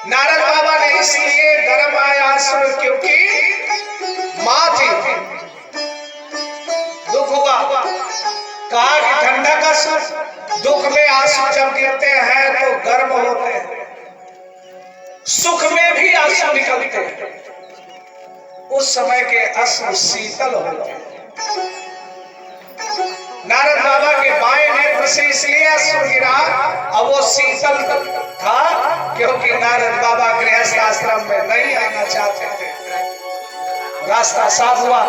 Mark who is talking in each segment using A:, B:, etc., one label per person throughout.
A: नारद बाबा ने इसलिए गर्म आया आंसू क्योंकि माँ थी, दुख हुआ। कहा कि ठंडा का सुख, दुख में आंसू जब गिरते हैं तो गर्म होते हैं, सुख में भी आंसू निकलते हैं, उस समय के अश्रु शीतल होते हैं। नारद बाबा के बाएं नेत्र से इसलिए अश्रु गिरा और वो शीतल था क्योंकि नारद बाबा गृहस्थ आश्रम में नहीं आना चाहते थे। रास्ता साफ हुआ,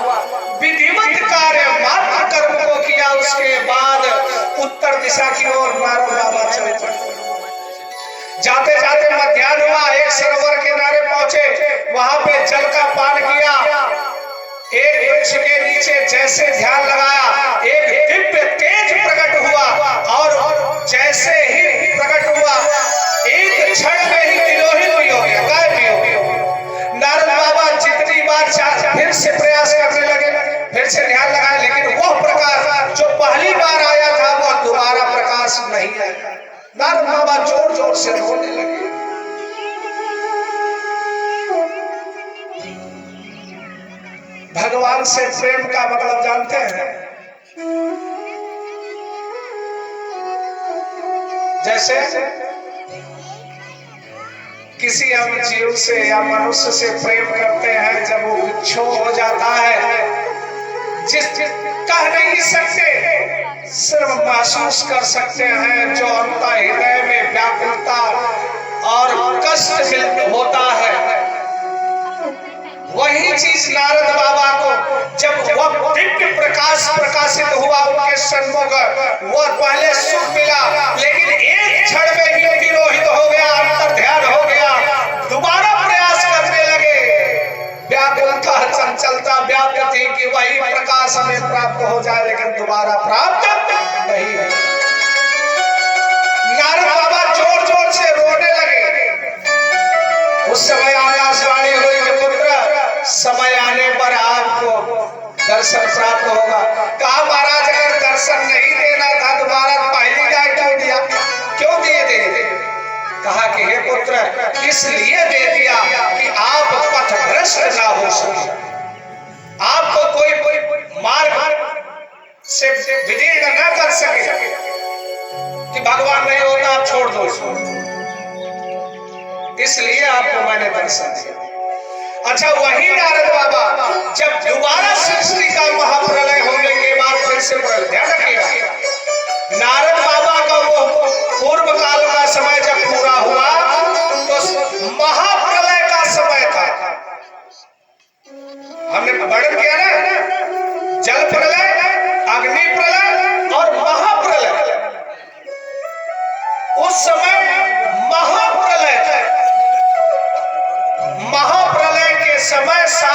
A: विधिवत कार्य मात्र कर्म को किया, उसके बाद उत्तर दिशा की ओर नारद बाबा चले। जाते जाते मध्याह्न हुआ, एक सरोवर के किनारे पहुंचे, वहां पे जल का पान किया। एक वृक्ष के नीचे जैसे ध्यान लगाया, एक दिव्य तेज प्रकट हुआ और जैसे ही प्रकट हुआ एक क्षण में ही तिरोहित भी हो गया, गायब भी हो गया। नारद बाबा जितनी बार फिर से प्रयास करने लगे, फिर से ध्यान लगाए, लेकिन वो प्रकाश जो पहली बार आया था वो दोबारा प्रकाश नहीं आया। नारद बाबा जोर जोर से रोने लगे। भगवान से प्रेम का मतलब जानते हैं? जैसे किसी हम जीव से या मनुष्य से प्रेम करते हैं, जब वो विक्षोभ हो जाता है, जिस कह नहीं सकते, सिर्फ महसूस कर सकते हैं, जो अंतर हृदय में व्याकुलता और कष्ट होता है, वही चीज नारद बाबा को जब वह दिव्य प्रकाश प्रकाशित हुआ उनके सन्मुख, वह पहले सुख मिला, लेकिन एक क्षण में ही तिरोहित हो गया, अंतर ध्यान हो गया। दोबारा प्रयास करने लगे, व्याकुलता चंचलता व्याप्त थी कि वही प्रकाश हमें प्राप्त हो जाए, लेकिन दोबारा प्राप्त नहीं है। नारद बाबा जोर जोर से रोने लगे। उस समय आकाशवाणी हुई कि पुत्र, समय आने पर आपको दर्शन प्राप्त होगा। कहा महाराज अगर दर्शन नहीं देना था दोबारा पहली बार क्यों दिया, क्यों दिए दे? कहा कि हे पुत्र, इसलिए दे दिया कि आप पथभ्रष्ट ना हो सके, आपको कोई मार्ग से विदीर्ण न कर सके कि भगवान नहीं होता आप छोड़ दो इसको, इसलिए आपको मैंने दर्शन दिया। अच्छा, वही नारद बाबा जब दोबारा सृष्टि का महाप्रलय होने के बाद फिर से ध्यान रखिएगा, नारद बाबा का वो पूर्व काल का समय जब पूरा हुआ तो महाप्रलय का समय था। हमने वर्णन किया ना, जल प्रलय, अग्नि प्रलय,